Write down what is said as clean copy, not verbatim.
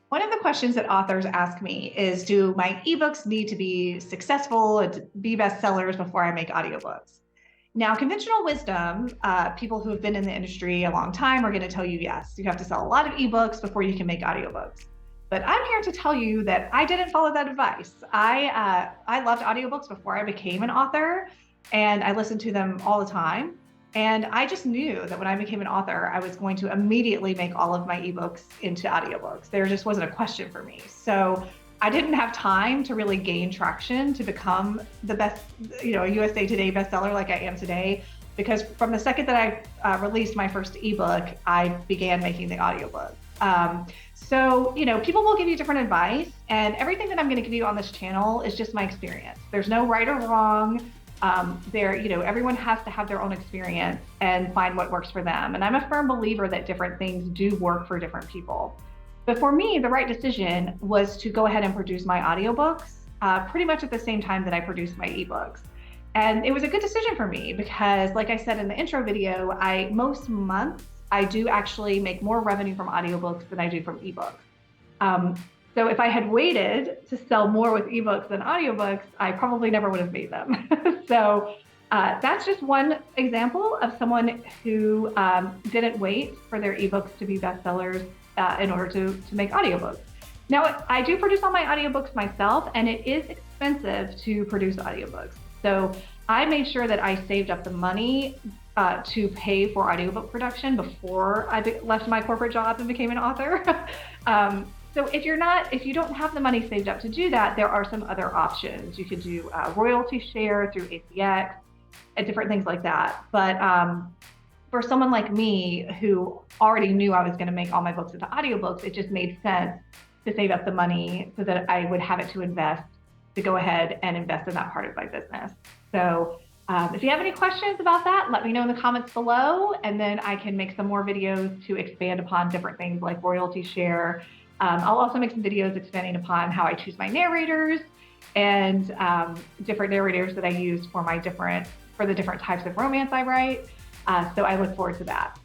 One of the questions that authors ask me is, do my ebooks need to be successful and to be bestsellers before I make audiobooks? Now, conventional wisdom, people who have been in the industry a long time are going to tell you, yes, you have to sell a lot of ebooks before you can make audiobooks. But I'm here to tell you that I didn't follow that advice. I loved audiobooks before I became an author, and I listened to them all the time. And I just knew that when I became an author, I was going to immediately make all of my ebooks into audiobooks. There just wasn't a question for me. So I didn't have time to really gain traction to become the best, a USA Today bestseller like I am today. Because from the second that I released my first ebook, I began making the audiobook. People will give you different advice, and everything that I'm going to give you on this channel is just my experience. There's no right or wrong. Everyone has to have their own experience and find what works for them. And I'm a firm believer that different things do work for different people. But for me, the right decision was to go ahead and produce my audiobooks pretty much at the same time that I produced my ebooks. And it was a good decision for me because, like I said in the intro video, most months I do actually make more revenue from audiobooks than I do from ebooks. So if I had waited to sell more with ebooks than audiobooks, I probably never would have made them. So that's just one example of someone who didn't wait for their ebooks to be bestsellers in order to make audiobooks. Now, I do produce all my audiobooks myself, and it is expensive to produce audiobooks. So I made sure that I saved up the money to pay for audiobook production before I left my corporate job and became an author. So if you don't have the money saved up to do that, there are some other options. You could do royalty share through ACX and different things like that. But for someone like me who already knew I was going to make all my books into audiobooks, it just made sense to save up the money so that I would have it to invest, to go ahead and invest in that part of my business. So if you have any questions about that, let me know in the comments below, and then I can make some more videos to expand upon different things like royalty share. I'll also make some videos expanding upon how I choose my narrators and different narrators that I use for the different types of romance I write. So I look forward to that.